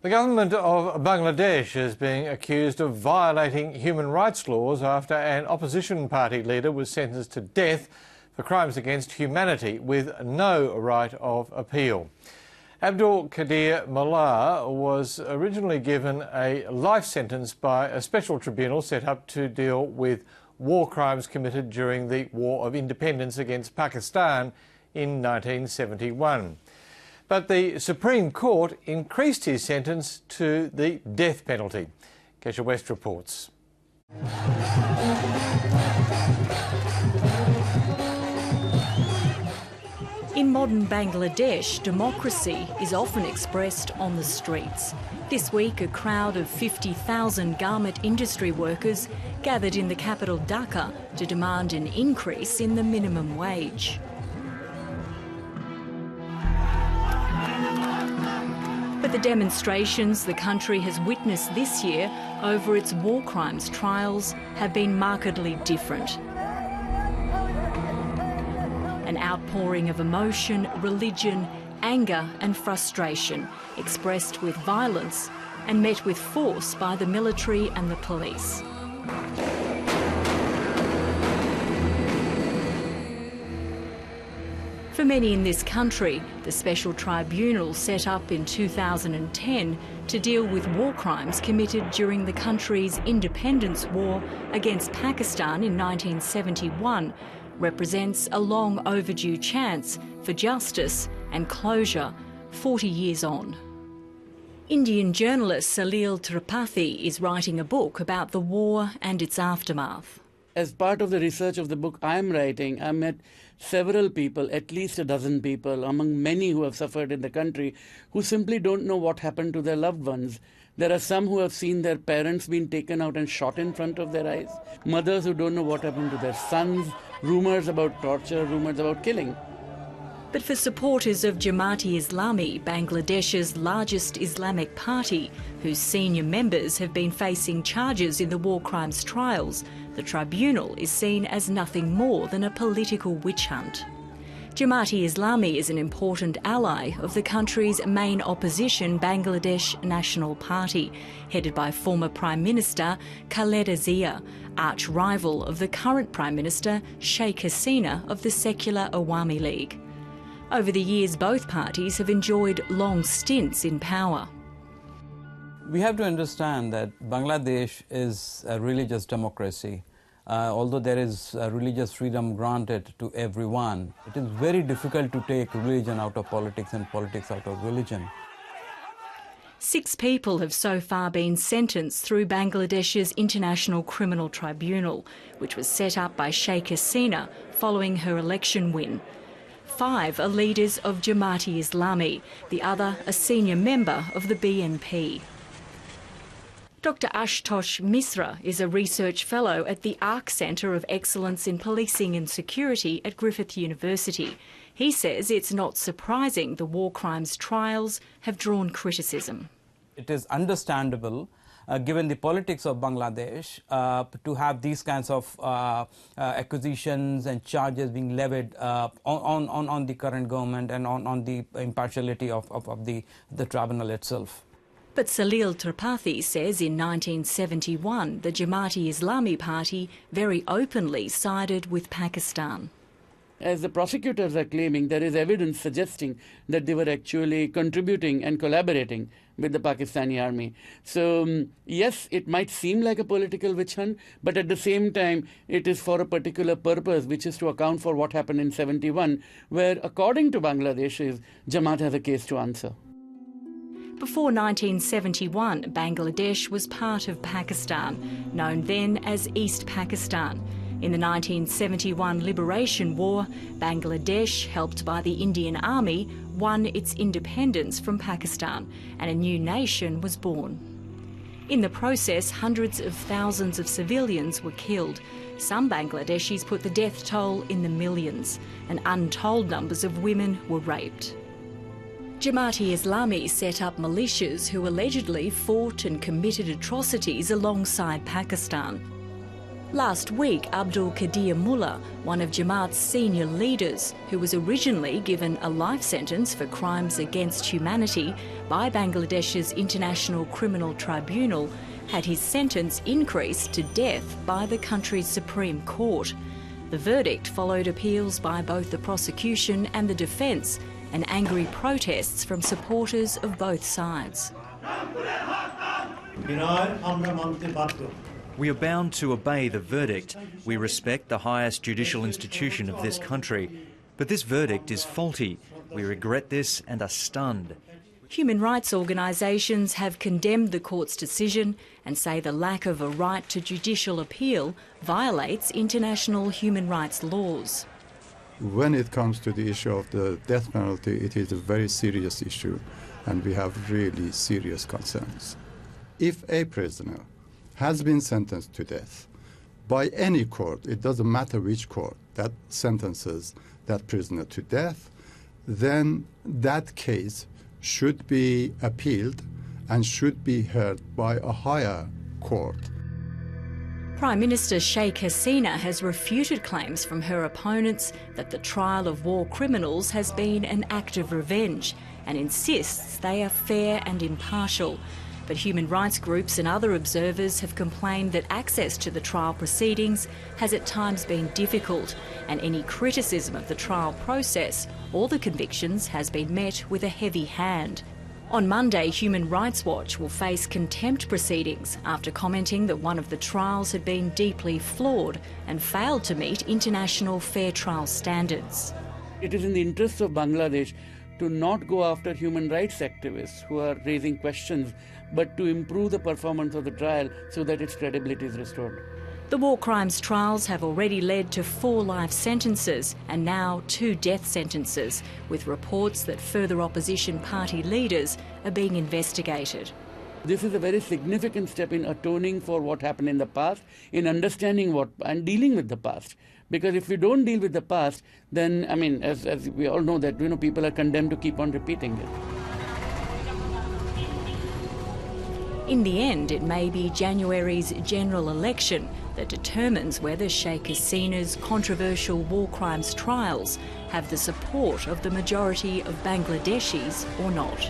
The government of Bangladesh is being accused of violating human rights laws after an opposition party leader was sentenced to death for crimes against humanity with no right of appeal. Abdul Qadir Mullah was originally given a life sentence by a special tribunal set up to deal with war crimes committed during the War of Independence against Pakistan in 1971. But the Supreme Court increased his sentence to the death penalty. Kesha West reports. In modern Bangladesh, democracy is often expressed on the streets. This week, a crowd of 50,000 garment industry workers gathered in the capital Dhaka to demand an increase in the minimum wage. But the demonstrations the country has witnessed this year over its war crimes trials have been markedly different. An outpouring of emotion, religion, anger and frustration, expressed with violence and met with force by the military and the police. For many in this country, the special tribunal set up in 2010 to deal with war crimes committed during the country's independence war against Pakistan in 1971 represents a long overdue chance for justice and closure 40 years on. Indian journalist Salil Tripathi is writing a book about the war and its aftermath. As part of the research of the book I'm writing, I met several people, at least a dozen people, among many who have suffered in the country, who simply don't know what happened to their loved ones. There are some who have seen their parents being taken out and shot in front of their eyes, mothers who don't know what happened to their sons, rumours about torture, rumours about killing. But for supporters of Jamaat-e-Islami, Bangladesh's largest Islamic party, whose senior members have been facing charges in the war crimes trials, the tribunal is seen as nothing more than a political witch hunt. Jamaat-e-Islami is an important ally of the country's main opposition, Bangladesh National Party, headed by former Prime Minister Khaleda Zia, arch-rival of the current Prime Minister Sheikh Hasina of the secular Awami League. Over the years, both parties have enjoyed long stints in power. We have to understand that Bangladesh is a religious democracy. Although there is religious freedom granted to everyone, it is very difficult to take religion out of politics and politics out of religion. 6 people have so far been sentenced through Bangladesh's International Criminal Tribunal, which was set up by Sheikh Hasina following her election win. 5 are leaders of Jamaat-e-Islami, the other a senior member of the BNP. Dr Ashutosh Misra is a research fellow at the ARC Centre of Excellence in Policing and Security at Griffith University. He says it's not surprising the war crimes trials have drawn criticism. It is understandable, given the politics of Bangladesh, to have these kinds of accusations and charges being levied on the current government and on the impartiality of the tribunal itself. But Salil Tripathi says in 1971 the Jamaat-e-Islami party very openly sided with Pakistan. As the prosecutors are claiming, there is evidence suggesting that they were actually contributing and collaborating with the Pakistani army. So, yes, it might seem like a political witch hunt, but at the same time, it is for a particular purpose, which is to account for what happened in 71, where, according to Bangladesh, Jamaat has a case to answer. Before 1971, Bangladesh was part of Pakistan, known then as East Pakistan. In the 1971 Liberation War, Bangladesh, helped by the Indian Army, won its independence from Pakistan, and a new nation was born. In the process, hundreds of thousands of civilians were killed. Some Bangladeshis put the death toll in the millions, and untold numbers of women were raped. Jamaat-e-Islami set up militias who allegedly fought and committed atrocities alongside Pakistan. Last week, Abdul Qadir Mullah, one of Jamaat's senior leaders, who was originally given a life sentence for crimes against humanity by Bangladesh's International Criminal Tribunal, had his sentence increased to death by the country's Supreme Court. The verdict followed appeals by both the prosecution and the defence, and angry protests from supporters of both sides. We are bound to obey the verdict. We respect the highest judicial institution of this country. But this verdict is faulty. We regret this and are stunned. Human rights organisations have condemned the court's decision and say the lack of a right to judicial appeal violates international human rights laws. When it comes to the issue of the death penalty, it is a very serious issue, and we have really serious concerns. If a prisoner has been sentenced to death by any court, it doesn't matter which court, that sentences that prisoner to death, then that case should be appealed and should be heard by a higher court. Prime Minister Sheikh Hasina has refuted claims from her opponents that the trial of war criminals has been an act of revenge and insists they are fair and impartial. But human rights groups and other observers have complained that access to the trial proceedings has at times been difficult, and any criticism of the trial process or the convictions has been met with a heavy hand. On Monday, Human Rights Watch will face contempt proceedings after commenting that one of the trials had been deeply flawed and failed to meet international fair trial standards. It is in the interest of Bangladesh to not go after human rights activists who are raising questions, but to improve the performance of the trial so that its credibility is restored. The war crimes trials have already led to 4 life sentences and now 2 death sentences, with reports that further opposition party leaders are being investigated. This is a very significant step in atoning for what happened in the past, in understanding what and dealing with the past. Because if we don't deal with the past, then, I mean, as we all know that, people are condemned to keep on repeating it. In the end, it may be January's general election that determines whether Sheikh Hasina's controversial war crimes trials have the support of the majority of Bangladeshis or not.